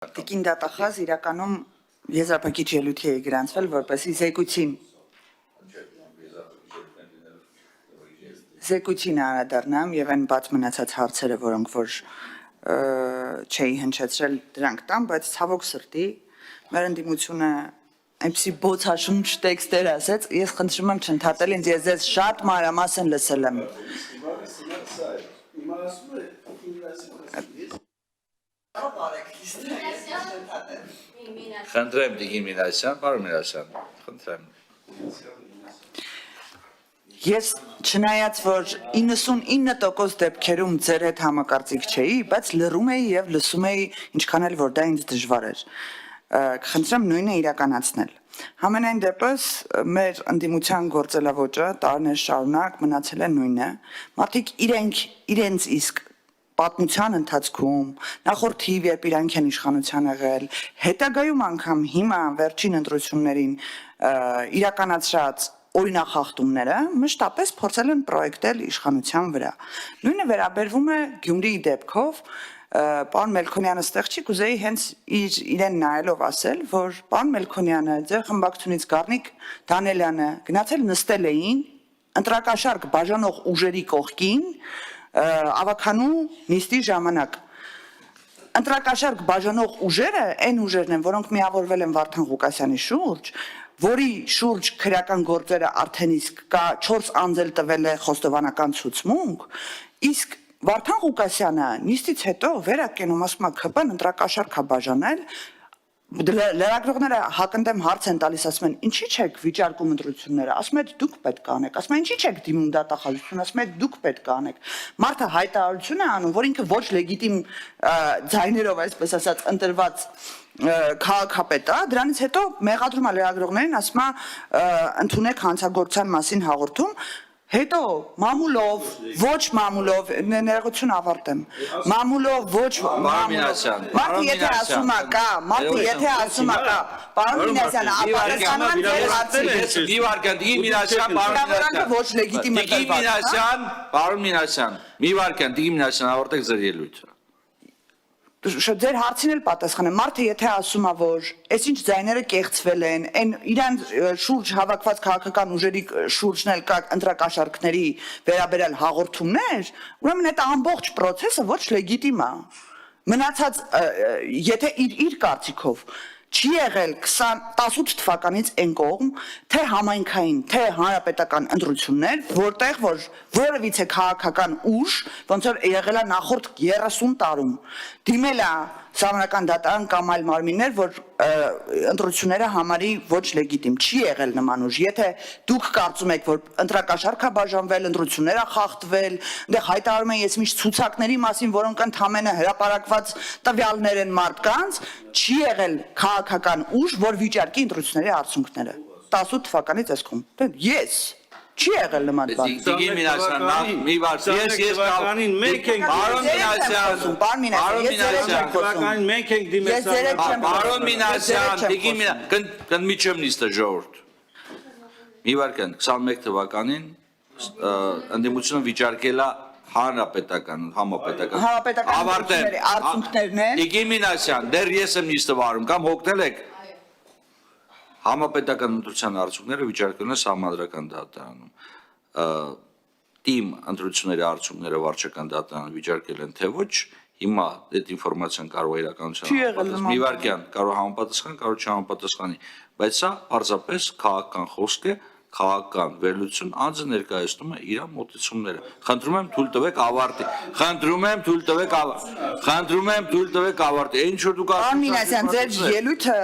Տիկին դատախազ իրականում եզրափակիչ ելույթի է գրանցվել, որպեսզի զեկույցին անդրադառնամ եւ այն բաց մնացած հարցերը, որոնք որ չէի հնչեցրել, դրանք տամ, բայց ցավոք սրտի մեր ընդդիմությունը այնպեսի բոցաշունչ տեքստեր ասեց, ես խնդրում եմ չընդհատել ինձ, ես ձեզ շատ մանրամասն լսել եմ։ Խնդրեմ Տիկին Մինասյան, պարոն Մինասյան, խնդրեմ։ Ես չնայած որ 99% դեպքերում ձեր հետ համակարծիք չէի, բայց լռում էի եւ լսում էի ինչքան էլ որ դա ինձ դժվար էր։ Խնդրեմ նույնը իրականացնել։ Համենայն դեպս մեր ընդդիմության գործելավոճը տարիներ շարունակ մնացել է նույնը։ Մարդիկ իրենց իսկ պատմության ընթացքում նախորդ թիվ երբ իրանք են իշխանության եղել, հետագայում անգամ հիմա վերջին ընտրություններին իրականացրած օրինախախտումները մշտապես փորձել են պրոյեկտել իշխանության վրա։ Նույնը վերաբերվում է Գյումրիի դեպքով, պարոն Մելքոնյանը ստեղ չի, կուզեի հենց իրեն նայելով ասել, որ պարոն Մելքոնյանը, ձեր խմբակցությունից Գառնիկ Դանելյանը գնացել նստել էին ընտրակաշարք բաժանող ուժերի կողքին ավականու նիստի ժամանակ։ Ընտրակաշարք բաժանող ուժերը այն ուժերն են, որոնք միավորվել են Վարդան Ղուկասյանի շուրջ, որի շուրջ քրեական գործերը արդեն իսկ կա 4 անձել տվել է խոստովանական ցուցմունք, իսկ Վարդան Ղուկասյանը նիստից հետո վերակենում ասում է ԿՊ-ն ընտրակաշարք է բաժանել, լրագրողները հակընդդեմ հարց են տալիս, ասում են ինչի՞ չեք վիճարկում ընտրությունները, ասում են դուք պետք է անեք, ասում են ինչի՞ չեք դիմում դատախազություն, ասում են դուք պետք է անեք։ Մարդը հայտարարություն է անում, որ ինքը ոչ լեգիտիմ ձայներով, այսպես ասած, ընտրված քաղաքապետ է, դրանից հետո մեղադրում է լրագրողներին, ասում է ընդունեք հանցագործության մասին հաղորդում, հետո մամուլով, ոչ մամուլով, ներողություն ավարտեմ, մամուլով, ոչ մամուլով, մարդը եթե ասում է կա, մարդը եթե ասում է կա, պարոն Մինասյան, ապարեսանում են ձեր հարցին։ Մի վարքան, Տիկին Մինասյան, պարոն Մինասյան, մի վարքան, Տիկին Մինասյան, ավարտեք ձեր ելույթը։ Ձեր հարցին էլ պատասխանեմ, մարդը եթե ասում է, որ այս ինչ ձայները կեղծվել են, այն իրան շուրջ հավաքված քաղաքական ուժերի շուրջն էլ կա ընտրակաշարքների վերաբերյալ հաղորդումներ, ուրեմն այդ ամբողջ process-ը ոչ լեգիտիմ է։ Մնացած, եթե իր կարծիքով չի եղել 18 թվականից այն կողմ, թե համայնքային, թե հանրապետական ընտրություններ, որտեղ որ որևիցե քաղաքական ուժ, ոնց որ եղել է նախորդ 30 տարում, դիմել է Սահմանական դատարան կամ այլ մարմիններ, որ ընտրությունները համարի ոչ լեգիտիմ, չի եղել նման ուժ։ Եթե դուք կարծում եք, որ ընտրակաշարք է բաժանվել, ընտրություններ է խախտվել, այնտեղ հայտարարում են ես միշտ ցուցակների մասին, որոնք ընդհանրապես հրապարակված տվյալներ են մարդկանց, չի եղել քաղաքական ուժ, որ վիճարկի ընտրությունների արդյունքները 18 թվականից այսքան։ Ես չի եղել նման բան։ Տիկին Մինասյան, մի վարք, ես բականին մենք ենք պարոն Մինասյան, պարոն Մինասյան, Տիկին Մինասյան, կընդմիջեմ նիստը ժողովուրդ։ Մի վարքան, 21 թվականին ընդդիմությունը վիճարկել է հանրապետական, համապետական արդյունքներն են։ Տիկին Մինասյան, դեռ ես եմ նիստը վարում, կամ հոգնել եք համապետական ընտրության արդյունքները վիճարկել են Սահմանադրական դատարանում։ Թիմ ընտրությունների արդյունքները վարչական դատարանը վիճարկել են թե ոչ, հիմա այդ ինֆորմացիան կարող է իրականության մի վարքյան կարող համապատասխան, կարող չհամապատասխանի, բայց սա պարզապես քաղաքական խոսք է, քաղաքական վերլուծություն, անձը ներկայացնում է իր մոտեցումները։ Խնդրում եմ թույլ տվեք ավարտի։ Ինչ որ դուք Պարոն Մինասյան, ձեր ելույթը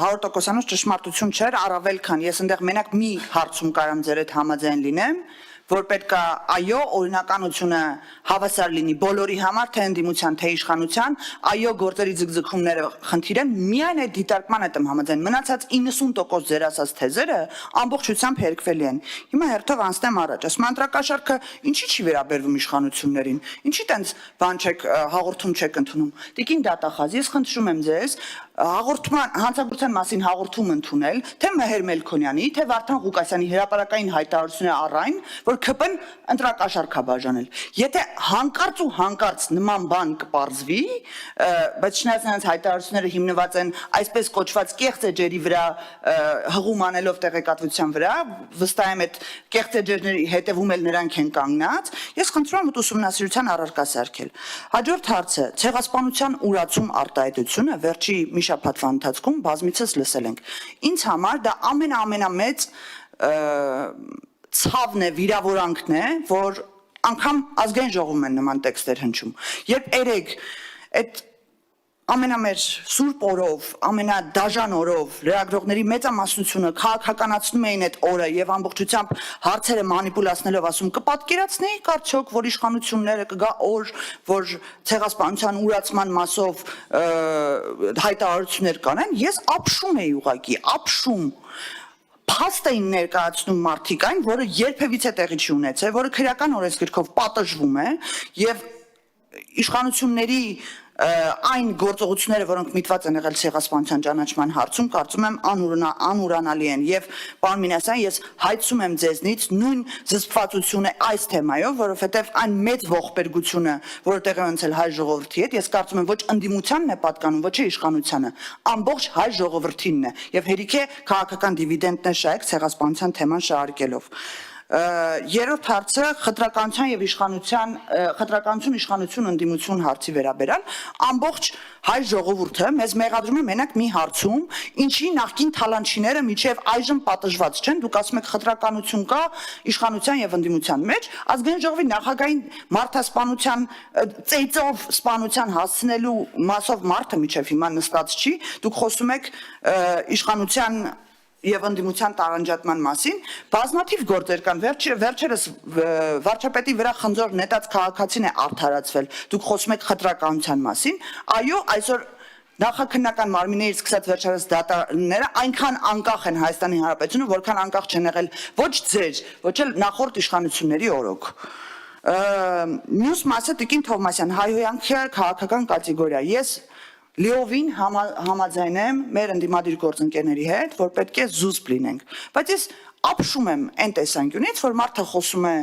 100%-անոց ճշմարտություն չէր, առավել քան ես այնտեղ մենակ մի հարցում կարամ ձեր հետ համաձայն լինեմ, որ պետք է այո օրինականությունը հավասար լինի բոլորի համար, թե ընդդիմության, թե իշխանության, այո գործերի ձգձգումները խնդիր են, միայն այդ դիտարկման հետ եմ համաձայն, մնացած 90% ձեր ասած թեզերը ամբողջությամբ հերկվելի են։ Հիմա հերթով անցնեմ առաջ, ասում ընտրակաշարքը ինչի չի վերաբերվում իշխանություններին, ինչի տենց բան չեք հաղորդում չեք ընդունում։ Տիկին դատախազ, ես խնդրում եմ ձեզ հանցագործության մասին հաղորդում ընդունել, թե Մեհեր Մելքոնյանի, թե Վարդան Ղուկասյանի հրապարակային հայտարարությունները առ այն, որ որ ԿՊ-ն ընտրակաշառք է բաժանել։ Եթե հանկարծ ու հանկարծ նման բան կպարզվի, բայց չնայած նրանց հայտարարությունները հիմնված են այսպես կոչված կեղծ էջերի վրա, հղում անելով տեղեկատվության վրա, վստահ եմ այդ կեղծ էջերի հետևում էլ նրանք են կանգնած, ես խնդրում եմ ուսումնասիրության առարկա սարքել։ Հաջորդ հարցը՝ ցեղասպանության ուրացում արտահայտությունը վերջի մի շաբաթվա ընթացքում բազմիցս լսել ենք։ Ինձ համար դա ամենամեծ ցավն է, վիրավորանքն է, որ անգամ ազգային ժողովում են նման տեքստեր հնչում։ Երբ երեք այդ ամենամեծ սուրբ օրով, ամենադաժան օրով լրագրողների մեծամասնությունը քաղաքականացնում էին այդ օրը եւ ամբողջությամբ հարցերը մանիպուլացնելով ասում կպատկերացնեի կարծոք, որ իշխանությունները կգա օր, որ ցեղասպանության ուրացման մասով հայտարարություններ կանեն, ես ապշում էի ուղակի, ապշում փաստ էին ներկայացնում մարդիկ այն, որը երբևիցե տեղի չի ունեցել, որը քրեական օրենսգրքով պատժվում է եւ իշխանությունների այն գործողությունները, որոնք միտված են եղել ցեղասպանության ճանաչման հարցում, կարծում եմ անուրանալի են եւ պարոն Մինասյան, ես հայցում եմ ձեզնից նույն զսպվածությունը այս թեմայով, որովհետեւ այն մեծ ողբերգությունը, որը տեղի ունեցել հայ ժողովրդի հետ, ես կարծում եմ ոչ ընդդիմությանն է պատկանում, ոչ իշխանությանը, ամբողջ հայ ժողովրդինն է եւ հերիք է քաղաքական դիվիդենտներ շահեք ցեղասպանության թեման շահարկելով։ Երրորդ հարցը խտրականության եւ խտրականություն իշխանություն ընդդիմություն հարցի վերաբերյալ ամբողջ հայ ժողովուրդը մեզ մեղադրում է մենակ մի հարցում, ինչի նախկին թալանչիները միջև այժմ պատժված չեն, դուք ասում եք խտրականություն կա իշխանության եւ ընդդիմության մեջ, ազգային ժողովի նախագահային մարդասպանության ծեծով սպանության հասցնելու մասով մարդը միջև հիմա նստած չի, դուք խոսում եք իշխանության եւ ընդդիմության տարանջատման մասին, բազմաթիվ գործեր կան, վերջերս վարչապետի վրա խնձոր նետած քաղաքացին է արդարացվել, դուք խոսում եք խտրականության մասին, այո, այսօր նախաքննական մարմիններից սկսած վերջերս դատարանները այնքան անկախ են Հայաստանի Հանրապետությունը, որքան անկախ չեն եղել ոչ ձեր, ոչ էլ նախորդ իշխանությունների օրոք։ Մյուս մասը Տիկին Թովմասյան, հայհոյանքը քաղաքական կատեգորիա, ես լիովին համաձայն եմ մեր ընդդիմադիր գործընկերների հետ, որ պետք է զուսպ լինենք, բայց ես ապշում եմ այն տեսանկյունից, որ մարդը խոսում է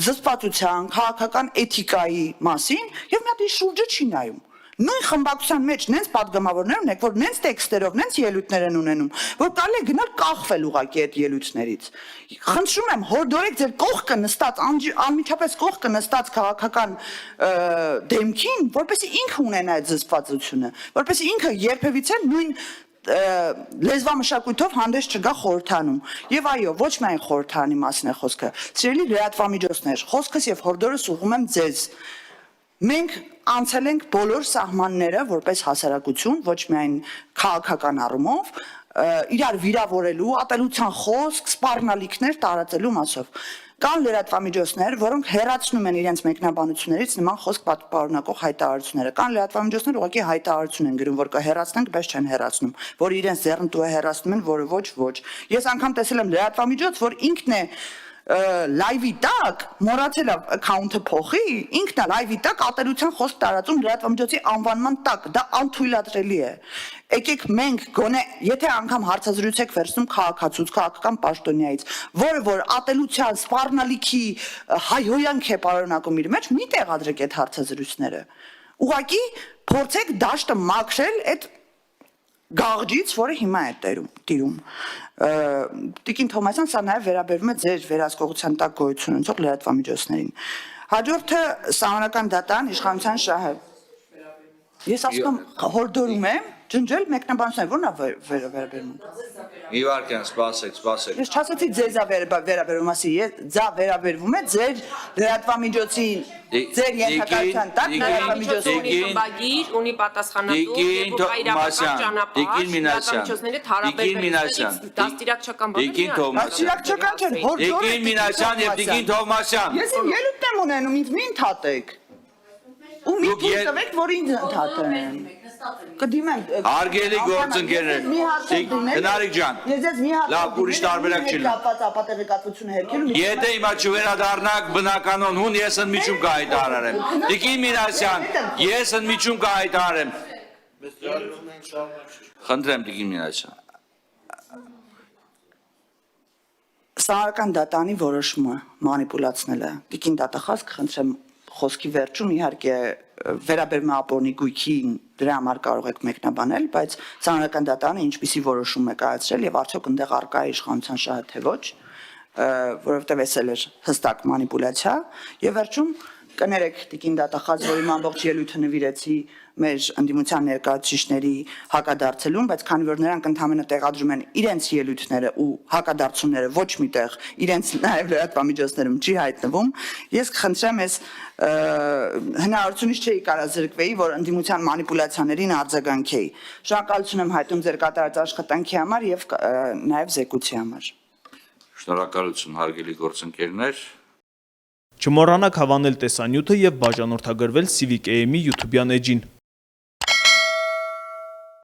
զսպվածության, քաղաքական էթիկայի մասին եւ մի հատ իր շուրջը չի նայում։ Նույն խմբակցության մեջ նենց падգամավորներ ունեք, որ նենց տեքստերով, նենց ելույթներ են ունենում, որ կարելի է գնալ կախվել ուղղակի այդ ելույթներից։ Խնդրում եմ, հորդորեք ձեր կողքը նստած, անմիջապես կողքը նստած քաղաքական դեմքին, որպեսզի ինքը ունենա այդ զսպվածությունը, որպեսզի ինքը երբևիցե նույն լեզվամշակույթով հանդես չգա խորհրդանում։ Եվ այո, ոչ միայն խորհրդանի մասին է խոսքը, սիրելի լրատվամիջոցներ, խոսքս եւ հորդորս ուղղում եմ ձեզ։ Մենք անցել ենք բոլոր սահմանները որպես հասարակություն, ոչ միայն քաղաքական առումով, իրար վիրավորելու, ատելության խոսք, սպառնալիքներ տարածելու մասով։ Կան լրատվամիջոցներ, որոնք հեռացնում են իրենց մեկնաբանություններից նման խոսք պարունակող հայտարարությունները։ Կան լրատվամիջոցներ, ուղղակի հայտարարություն են գրում, որ կհեռացնենք, բայց չեն հեռացնում, որ իրենց ձեռնտու է հեռացնում են, որը ոչ։ Ես անգամ տեսել եմ լրատվամիջոց, որ ինքն է լայվի տակ մոռացել է account-ը փոխի, ինքն է լայվի տակ ատելության խոսք տարածում լրատվամիջոցի անվանման տակ, դա անթույլատրելի է։ Եկեք մենք գոնե, եթե անգամ հարցազրույց եք վերցնում քաղաքացուց, քաղաքական պաշտոնյայից, որը որ ատելության, սպառնալիքի հայհոյանք է պարունակում իր մեջ, մի տեղադրեք այդ հարցազրույցները։ Ուղղակի փորձեք դաշտը մաքրել այդ գաղջից, որը հիմա է տիրում։ Տիկին Թոմասյան, սա նաև վերաբերում է ձեր վերահսկողության տակ գոյություն ունեցող լրատվամիջոցներին։ Հաջորդը սահմանական դատարան իշխանության շահը։ Ես ասում եմ, հորդորում եմ ջնջել մեկնաբանությունները, որն է վերաբերում։ Մի վարքյան, սպասեք։ Ես չասեցի ձեզ վերաբերում, ասի, ձա վերաբերվում է ձեր լրատվամիջոցի, ձեր ենթակայության տակ լրատվամիջոցի խմբագիր, ունի պատասխանատու եւ հայրապետական ճանապարհ, դաստիարակչական դաստիարակչական չէ, հորդոր Տիկին Մինասյան եւ Տիկին Թովմասյան։ Ես ելույթ եմ ունենում, ինձ մի ընդհատեք։ Ու մի թույլ տվեք, որ ինձ ընդհատեմ։ Կդիմեմ։ Հարգելի գործընկերներ, Հնարիկ ջան, լավ, ուրիշ տարբերակ չի լինի։ Եթե հիմա չվերադառնաք բնականon հուն, ես ընդմիջում կհայտարարեմ։ Տիկին Մինասյան, ես ընդմիջում կհայտարարեմ։ Խնդրեմ Տիկին Մինասյան։ Սահմանադրական դատանի որոշումը մանիպուլացնելը։ Տիկին դատախազ կխնդրեմ խոսքի վերջում իհարկե վերաբերում է ապօրինի գույքին դրա համար կարող եք մեկնաբանել, բայց սահմանադրական դատանը ինչպիսի որոշում է կայացրել եւ արդյոք այնտեղ արկա է իշխանության շահը թե ոչ, որովհետեւ էս էլ էր հստակ մանիպուլյացիա եւ վերջում կներեք տիկին դատախազ, որ իմ ամբողջ ելույթը նվիրեցի մեր ընդդիմության ներկայացուցիչների հակադարձելուն, բայց քանի որ նրանք ընդհանրապես տեղադրում են իրենց ելույթները ու հակադարձությունները ոչ միտեղ, իրենց նաև լրատվամիջոցներում չի հայտնվում, ես կխնդրեմ այս հնարավորությունից չէի կարող զրկվեի, որ ընդդիմության մանիպուլյացիաներին արձագանքեի։ Շնորհակալություն եմ հայտնում ձեր կատարած աշխատանքի համար եւ նաև զեկույցի համար։ Շնորհակալություն հարգելի գործընկերներ։ Չմոռանաք հավանել տեսանյութը եւ բաժանորդագրվել Civic AM-ի YouTube-յան էջին։